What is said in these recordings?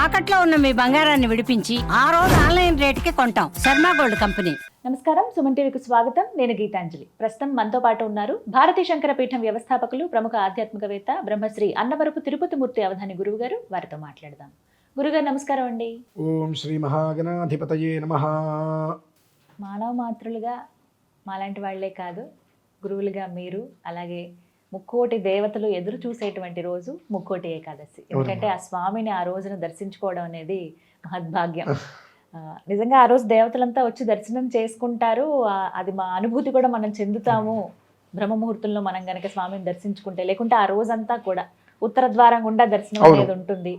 తాకట్లో ఉన్న మీ బంగారాన్ని విడిపించి ఆ రోజు ఆన్లైన్ రేటుకి కొంటాం. Sharma gold company. నమస్కారం, సుమన్ టీవీకి స్వాగతం. నేను గీతాంజలి. ప్రస్తుతం మనతో పాటు ఉన్నారు భారతీ శంకర పీఠం వ్యవస్థాపకులు, ప్రముఖ ఆధ్యాత్మికవేత్త, బ్రహ్మశ్రీ అన్నవరపు తిరుపతి మూర్తి అవధాని గురువు గారు. వారితో మాట్లాడదాం. గురుగారు నమస్కారం అండి. ఓం శ్రీ మహాగణాధిపతయే నమః. మానవ మాతృలుగా మాలాంటి వాళ్లే కాదు, గురువులుగా మీరు, అలాగే ముక్కోటి దేవతలు ఎదురు చూసేటువంటి రోజు ముక్కోటి ఏకాదశి. ఎందుకంటే ఆ స్వామిని ఆ రోజున దర్శించుకోవడం అనేది మహద్భాగ్యం. నిజంగా ఆ రోజు దేవతలంతా వచ్చి దర్శనం చేసుకుంటారు. అది మా అనుభూతి కూడా మనం చెందుతాము బ్రహ్మముహూర్తంలో మనం గనక స్వామిని దర్శించుకుంటే. లేకుంటే ఆ రోజంతా కూడా ఉత్తర ద్వారం గుండా దర్శనం అనేది ఉంటుంది.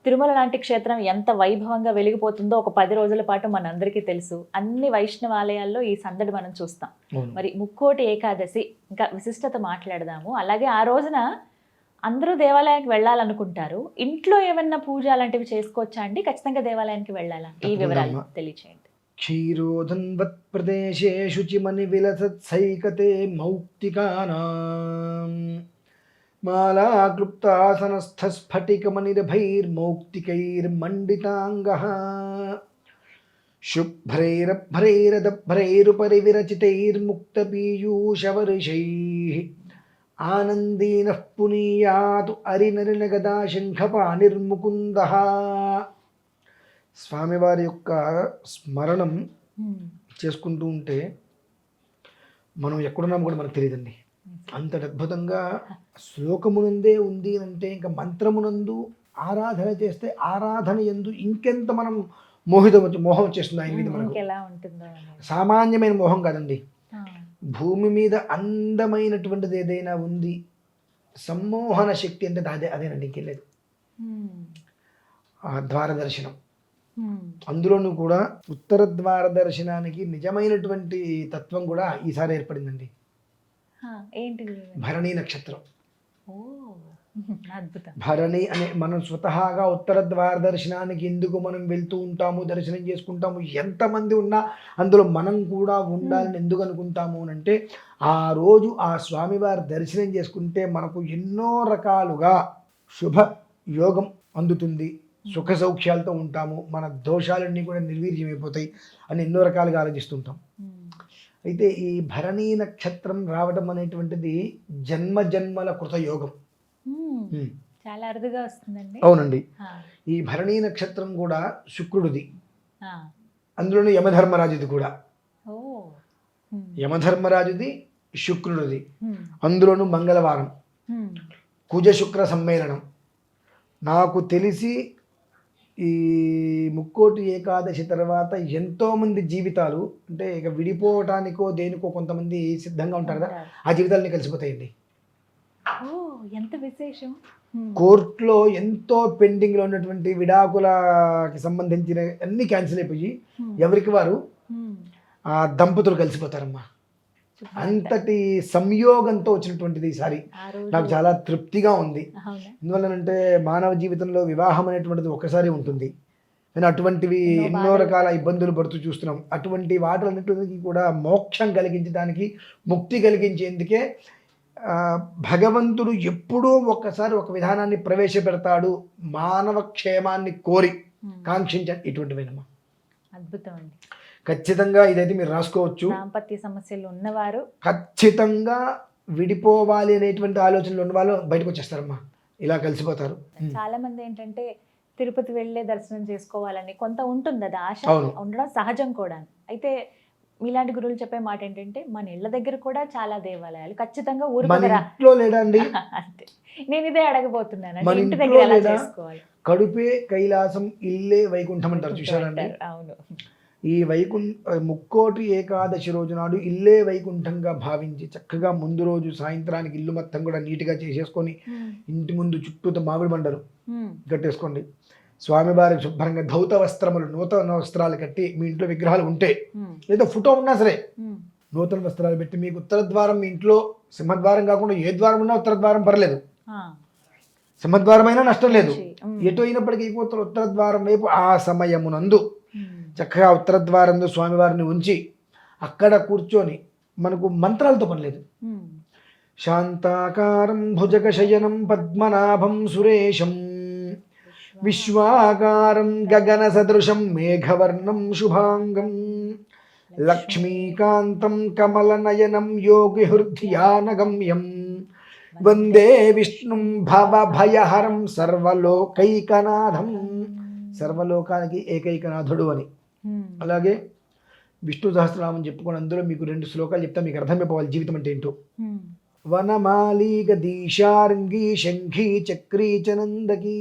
తిరుమల లాంటి క్షేత్రం ఎంత వైభవంగా వెలిగిపోతుందో ఒక 10 రోజుల పాటు మనందరికీ తెలుసు. అన్ని వైష్ణవాలయాల్లో ఈ సందడి మనం చూస్తాం. మరి ముక్కోటి ఏకాదశి ఇంకా విశిష్టత మాట్లాడదాము. అలాగే ఆ రోజున అందరూ దేవాలయానికి వెళ్ళాలనుకుంటారు. ఇంట్లో ఏమన్నా పూజ అలాంటివి చేసుకోవచ్చా అండి? ఖచ్చితంగా దేవాలయానికి వెళ్ళాలా? ఈ వివరాలు తెలియచేయండి. క్షీరోధన్వత్ ప్రదేశే శుచిమని విలసత్సైకతే మౌక్తికానాం మాలాక్లుప్తాసనస్థస్ఫటికమనిరభైర్మౌక్తికైర్మండితాంగః శుభ్రైరభ్రైరదభ్రైరుపరి విరచితైర్ముక్తపీయూషవర్షైః ఆనందీనః పునీయాతు అరినరినగదా శంఖపాణిర్ముకుందః. స్వామివారి యొక్క స్మరణం చేసుకుంటూ ఉంటే మనం ఎక్కడున్నాము కూడా మనకు తెలియదండి. అంతటి అద్భుతంగా శ్లోకమునందే ఉంది అంటే ఇంకా మంత్రమునందు ఆరాధన చేస్తే ఆరాధన యందు ఇంకెంత మనం మోహం వచ్చేస్తుంది ఆయన మీద. మనకు సామాన్యమైన మోహం కాదండి. భూమి మీద అందమైనటువంటిది ఏదైనా ఉంది, సమ్మోహన శక్తి అంటే అదేనండి, ఇంకెళ్ళేది. ఆ ద్వార దర్శనం, అందులోనూ కూడా ఉత్తర ద్వార దర్శనానికి నిజమైనటువంటి తత్వం కూడా ఈసారి ఏర్పడిందండి. భరణి నక్షత్రం. భరణి అనే మనం స్వతహాగా ఉత్తర ద్వార దర్శనానికి ఎందుకు మనం వెళ్తూ ఉంటాము, దర్శనం చేసుకుంటాము, ఎంతమంది ఉన్నా అందులో మనం కూడా ఉండాలని ఎందుకు అనుకుంటాము అంటే, ఆ రోజు ఆ స్వామివారి దర్శనం చేసుకుంటే మనకు ఎన్నో రకాలుగా శుభ యోగం అందుతుంది, సుఖ సౌఖ్యాలతో ఉంటాము, మన దోషాలన్నీ కూడా నిర్వీర్యమైపోతాయి అని ఎన్నో రకాలుగా ఆలోచిస్తుంటాం. అయితే ఈ భరణీ నక్షత్రం రావడం అనేటువంటిది జన్మ జన్మల కృత యోగం. చాలా అరుదుగా వస్తుందండి. అవునండి. ఈ భరణీ నక్షత్రం కూడా శుక్రుడిది, అందులోనూ యమధర్మరాజుది కూడా. యమధర్మరాజుది శుక్రుడిది, అందులోనూ మంగళవారం, కుజ శుక్ర సమ్మేళనం. నాకు తెలిసి ఈ ముక్కోటి ఏకాదశి తర్వాత ఎంతోమంది జీవితాలు అంటే ఇక విడిపోవటానికో దేనికో కొంతమంది సిద్ధంగా ఉంటారు కదా, ఆ జీవితాలని కలిసిపోతాయండి. ఎంత విశేషం. కోర్టులో ఎంతో పెండింగ్లో ఉన్నటువంటి విడాకులకి సంబంధించిన అన్ని క్యాన్సిల్ అయిపోయి ఎవరికి వారు ఆ దంపతులు కలిసిపోతారమ్మా. అంతటి సంయోగంతో వచ్చినటువంటిది ఈసారి నాకు చాలా తృప్తిగా ఉంది. ఎందువల్లనంటే మానవ జీవితంలో వివాహం అనేటువంటిది ఒక్కసారి ఉంటుంది, కానీ అటువంటివి ఎన్నో రకాల ఇబ్బందులు పడుతూ చూస్తున్నాం. అటువంటి వాటిలన్నింటికి కూడా మోక్షం కలిగించడానికి, ముక్తి కలిగించేందుకే భగవంతుడు ఎప్పుడూ ఒక్కసారి ఒక విధానాన్ని ప్రవేశపెడతాడు, మానవ క్షేమాన్ని కోరి కాంక్షించ ఇటువంటివేనమ్మా. అద్భుతం అండి. ఖచ్చితంగా ఇదైతే మీరు రాసుకోవచ్చు. దాంపత్య సమస్యలు ఉన్నవారు, ఖచ్చితంగా విడిపోవాలి అనేటువంటి ఆలోచనలు ఉన్నవాళ్ళు బయటకు వచ్చేస్తారమ్మా, ఇలా కలిసిపోతారు. చాలా మంది ఏంటంటే తిరుపతి వెళ్ళే దర్శనం చేసుకోవాలని కొంత ఉంటుంది, అది ఆశ ఉండడం సహజం కూడా. అయితే మీలాంటి గురువులు చెప్పే మాట ఏంటంటే మన ఇళ్ళ దగ్గర కూడా చాలా దేవాలయాలు ఖచ్చితంగా ఊరిలో లేదండి. అంతే, నేను ఇదే అడగబోతున్నాను. ఇంటి దగ్గర ఎలా చేసుకోవాలి? కడుపే కైలాసం, ఇల్లే వైకుంఠం అంటారు, చూశారండి? అవును. ఈ ముక్కోటి ఏకాదశి రోజు నాడు ఇల్లే వైకుంఠంగా భావించి చక్కగా ముందు రోజు సాయంత్రానికి ఇల్లు మొత్తం కూడా నీట్గా చేసేసుకొని ఇంటి ముందు చుట్టూతో మామిడి బండలు కట్టేసుకోండి. స్వామివారికి శుభ్రంగా ధౌత వస్త్రములు, నూతన వస్త్రాలు కట్టి, మీ ఇంట్లో విగ్రహాలు ఉంటే లేదా ఫోటో ఉన్నా సరే నూతన వస్త్రాలు పెట్టి, మీకు ఉత్తర ద్వారం, మీ ఇంట్లో సింహద్వారం కాకుండా ఏ ద్వారం ఉన్నా ఉత్తర ద్వారం పర్లేదు, సింహద్వారం అయినా నష్టం లేదు, ఎటు అయినప్పటికీ ఉత్తర ద్వారం వైపు ఆ సమయమునందు చక్కగా ఉత్తర ద్వారంలో స్వామివారిని ఉంచి అక్కడ కూర్చొని, మనకు మంత్రాలతో పని లేదు, శాంతాకారం భుజగశయనం పద్మనాభం సురేశం విశ్వాకారం గగన సదృశం మేఘవర్ణం శుభాంగం లక్ష్మీకాంతం కమలనయనం యోగి హృద్యానగమ్యం వందే విష్ణుం భవభయహరం సర్వలోకైకనాథం. సర్వలోకానికి ఏకైకనాథుడు అని. అలాగే విష్ణు సహస్రనామం చెప్పుకొని అందులో మీకు 2 శ్లోకాలు చెప్తా, మీకు అర్థమైపోవాలి జీవితం అంటే ఏంటో. వనమాలి గదీశార్ంగి శంఖీ చక్రీ చనందకీ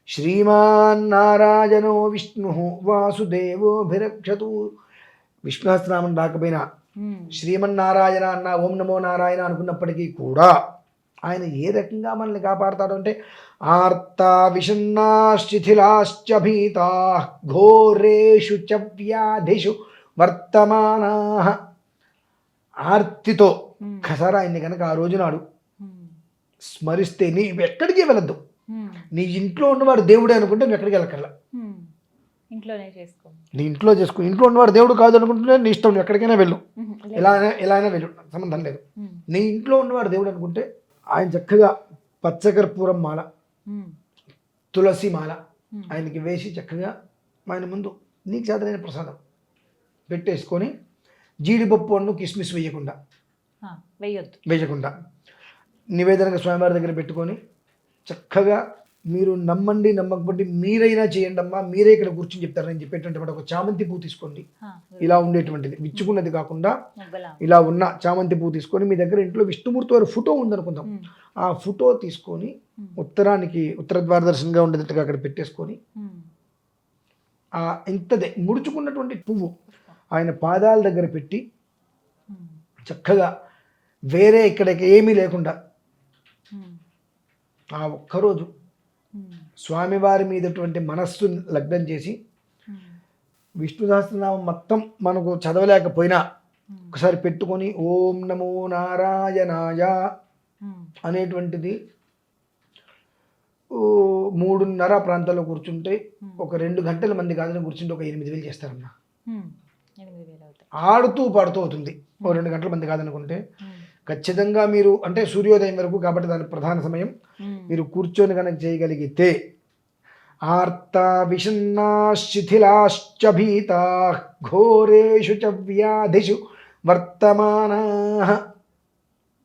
శ్రీమాన్ నారాయణో విష్ణు వాసుదేవోభిరక్షతు. విష్ణు సహస్రనామం రాకపోయినా శ్రీమన్నారాయణ అన్న ఓం నమో నారాయణ అనుకున్నప్పటికీ కూడా ఆయన ఏ రకంగా మనల్ని కాపాడతాడు అంటే ఆర్త విషన్నాశ్చిథిలాశ్చ భీతా ఘోరేషు చ వ్యాధిషు వర్తమానా. ఆర్తితో కసారా ఆయన్ని కనుక ఆ రోజు నాడు స్మరిస్తే నీ ఎక్కడికి వెళ్ళద్దు. నీ ఇంట్లో ఉన్నవాడు దేవుడే అనుకుంటే నువ్వు ఎక్కడికి వెళ్ళకల్లా, ఇంట్లోనే చేసుకో. నీ ఇంట్లో చేసుకో. ఇంట్లో ఉన్నవాడు దేవుడు కాదు అనుకుంటే నీ ఇష్టం, నువ్వు ఎక్కడికైనా వెళ్ళు, ఎలా అయినా వెళ్ళు, సంబంధం లేదు. నీ ఇంట్లో ఉన్నవాడు దేవుడు అనుకుంటే ఆయన చక్కగా పచ్చకర్పూరం మాల, తులసి మాల ఆయనకి వేసి చక్కగా ఆయన ముందు నీకు చేతనైన ప్రసాదం పెట్టేసుకొని జీడిపప్పు అన్ను కిస్మిస్ వేయకుండా నివేదనగా స్వామివారి దగ్గర పెట్టుకొని చక్కగా మీరు నమ్మండి నమ్మకపోతే మీరైనా చేయండి అమ్మా, మీరే ఇక్కడ కూర్చొని చెప్తారని చెప్పేటువంటి ఒక చామంతి పువ్వు తీసుకోండి. ఇలా ఉండేటువంటిది విచ్చుకున్నది కాకుండా ఇలా ఉన్న చామంతి పువ్వు తీసుకొని మీ దగ్గర ఇంట్లో విష్ణుమూర్తి వారి ఫోటో ఉందనుకుందాం, ఆ ఫోటో తీసుకొని ఉత్తరానికి ఉత్తర ద్వారదర్శనంగా ఉండేటట్టుగా అక్కడ పెట్టేసుకొని ఆ ఇంతదే ముడుచుకున్నటువంటి పువ్వు ఆయన పాదాల దగ్గర పెట్టి చక్కగా వేరే ఇక్కడికి ఏమీ లేకుండా ఆ ఒక్కరోజు స్వామివారి మీదటువంటి మనస్సు లగ్నం చేసి విష్ణు సహస్రనామం మొత్తం మనకు చదవలేకపోయినా ఒకసారి పెట్టుకొని ఓం నమో నారాయణాయ అనేటువంటిది 3:30 ప్రాంతాల్లో కూర్చుంటే ఒక 2 గంటల మంది కాదని కూర్చుంటే ఒక 8,000 చేస్తారమ్మా. ఆడుతూ పాడుతూ అవుతుంది. ఓ 2 గంటల మంది కాదనుకుంటే ఖచ్చితంగా మీరు అంటే సూర్యోదయం వరకు కాబట్టి దాని ప్రధాన సమయం మీరు కూర్చొని కనుక చేయగలిగితే ఆర్త విషన్నాశిథిలాశ్చ భీతా ఘోరేషు చ వ్యాధిషు వర్తమానా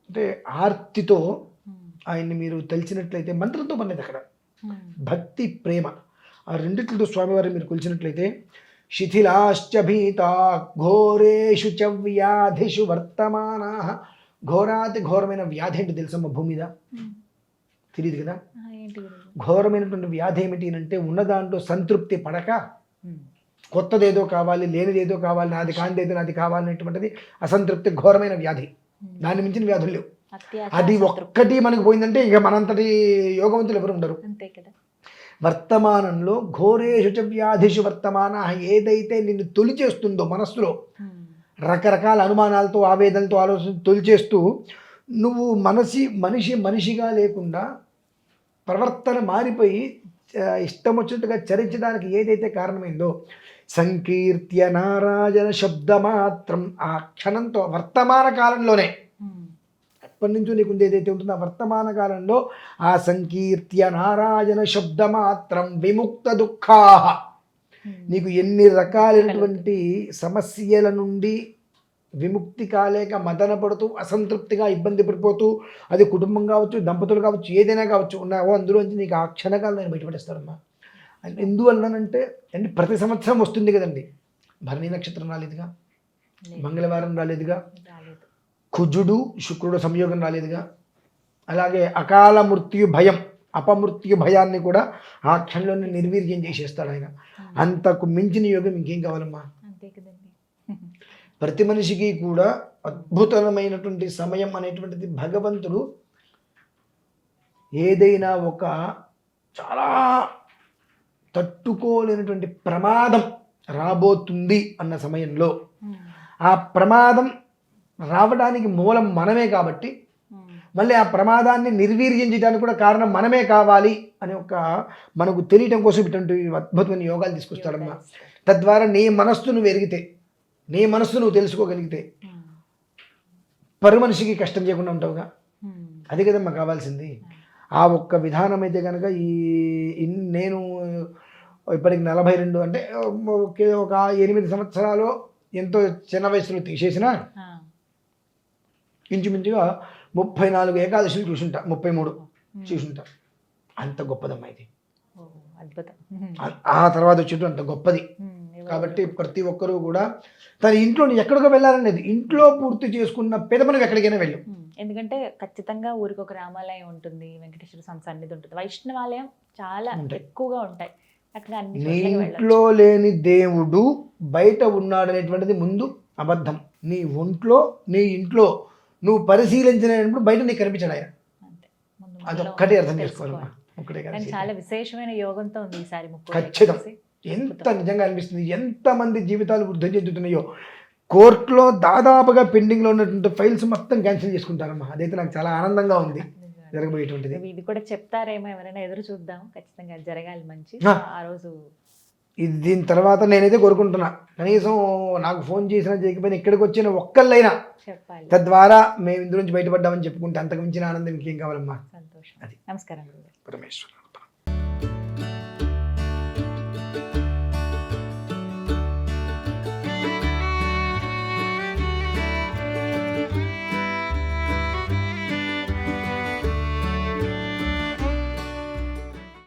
అంటే ఆర్తితో ఆయన్ని మీరు తెలిసినట్లయితే మంత్రంతో పనేది అక్కడ భక్తి ప్రేమ ఆ రెండిట్లతో స్వామివారిని మీరు కొలిచినట్లయితే శిథిలాశ్చ భీతా ఘోరేషు చ వ్యాధిషు వర్తమానా. ఘోరాతి ఘోరమైన వ్యాధి ఏంటి తెలుసమ్మ భూమి మీద? తెలియదు కదా. ఘోరమైనటువంటి వ్యాధి ఏమిటి అంటే ఉన్న దాంట్లో సంతృప్తి పడక కొత్తదేదో కావాలి, లేనిదేదో కావాలి, నాది కానిదేదో నాది కావాలనేటువంటిది అసంతృప్తి ఘోరమైన వ్యాధి. దాన్ని మించిన వ్యాధులు లేవు. అది ఒక్కటి మనకు పోయిందంటే ఇక మనంతటి యోగవంతులు ఎవరు ఉండరు. వర్తమానంలో ఘోరేషు చ వ్యాధిషు వర్తమాన ఏదైతే నిన్ను తొలిచేస్తుందో మనస్సులో రకరకాల అనుమానాలతో ఆవేదనతో ఆలోచన తొలిచేస్తూ నువ్వు మనిషిగా లేకుండా ప్రవర్తన మారిపోయి ఇష్టం వచ్చినట్టుగా చరించడానికి ఏదైతే కారణమైందో సంకీర్త్య నారాయణ శబ్దమాత్రం ఆ క్షణంతో వర్తమాన కాలంలోనే ఎప్పటి నుంచో నీకు ఏదైతే ఉంటుందో ఆ వర్తమాన కాలంలో ఆ సంకీర్త్య నారాయణ శబ్దమాత్రం విముక్త దుఃఖా. నీకు ఎన్ని రకాలైనటువంటి సమస్యల నుండి విముక్తి కాలేక మదన పడుతూ అసంతృప్తిగా ఇబ్బంది పడిపోతూ అది కుటుంబం కావచ్చు, దంపతులు కావచ్చు, ఏదైనా కావచ్చు ఉన్నావో అందులోంచి నీకు ఆ క్షణకాలం నేను బయటపడేస్తానమ్మా. ఎందువల్లనంటే అంటే ప్రతి సంవత్సరం వస్తుంది కదండి. భరణి నక్షత్రం రాలేదుగా, మంగళవారం రాలేదుగా, కుజుడు శుక్రుడు సంయోగం రాలేదుగా, అలాగే అకాల మృత్యు భయం అపమృత్యు భయాన్ని కూడా ఆ క్షణంలోనే నిర్వీర్యం చేసేస్తాడు ఆయన. అంతకు మించిన యోగం ఇంకేం కావాలమ్మా? ప్రతి మనిషికి కూడా అద్భుతమైనటువంటి సమయం అనేటువంటిది భగవంతుడు ఏదైనా ఒక చాలా తట్టుకోలేనటువంటి ప్రమాదం రాబోతుంది అన్న సమయంలో ఆ ప్రమాదం రావడానికి మూలం మనమే కాబట్టి మళ్ళీ ఆ ప్రమాదాన్ని నిర్వీర్యం చేయడానికి కూడా కారణం మనమే కావాలి అని ఒక మనకు తెలియటం కోసం ఇటువంటి అద్భుతమైన యోగాలు తీసుకొస్తాడమ్మా. తద్వారా నీ మనస్సు నువ్వు ఎరిగితే, నీ మనస్సు నువ్వు తెలుసుకోగలిగితే పరు మనిషికి కష్టం చేయకుండా ఉంటావుగా. అది కదమ్మా కావాల్సింది. ఆ ఒక్క విధానం అయితే కనుక నేను ఇప్పటికి 42 అంటే ఒక 8 సంవత్సరాలు ఎంతో చిన్న వయసులో తీసేసిన ఇంచుమించుగా 34 ఏకాదశులు చూసుంటా, 33 చూసుంటా. అంత గొప్పదమ్మా ఇది. అద్భుతం. ఆ తర్వాత వచ్చేటు అంత గొప్పది. కాబట్టి ప్రతి ఒక్కరూ కూడా తన ఇంట్లో ఎక్కడికో వెళ్ళాలనేది, ఇంట్లో పూర్తి చేసుకున్న పెద్ద మనం ఎక్కడికైనా వెళ్ళు. ఎందుకంటే ఖచ్చితంగా ఊరికి ఒక రామాలయం ఉంటుంది, వెంకటేశ్వర స్వామి సన్నిధి ఉంటుంది, వైష్ణవాలయం చాలా ఎక్కువగా ఉంటాయి. అక్కడ నీ ఇంట్లో లేని దేవుడు బయట ఉన్నాడు అనేటువంటిది ముందు అబద్ధం. నీ ఇంట్లో నువ్వు పరిశీలించినప్పుడు బయట నీకు కనిపించాడు ఆయన. అదొక్కటే అర్థం చేసుకోవాలమ్మా. ఒక్కటే కదా. చాలా విశేషమైన యోగంతో ఉంది ఈసారి. ఖచ్చితం. ఎంత నిజంగా అనిపిస్తుంది, ఎంతమంది జీవితాలు వృద్ధి చెందుతున్నాయో. కోర్టులో దాదాపుగా పెండింగ్లో ఉన్నటువంటి ఫైల్స్ మొత్తం క్యాన్సిల్ చేసుకుంటారమ్మా. అదైతే నాకు చాలా ఆనందంగా ఉంది జరగబోయేటువంటిది. ఇది కూడా చెప్తారేమో, ఎవరైనా ఎదురు చూద్దాం. ఖచ్చితంగా జరగాలి మంచి ఆ రోజు. ఇది దీని తర్వాత నేనైతే కోరుకుంటున్నా, కనీసం నాకు ఫోన్ చేసినా చేయకపోయినా ఇక్కడికి వచ్చిన ఒక్కళ్ళైనా చెప్పాలి, తద్వారా మేము ఇందు నుంచి బయటపడ్డామని చెప్పుకుంటే అంతకు మించిన ఆనందం ఇంకేం కావాలమ్మా. సంతోషం. నమస్కారం. పరమేశ్వర.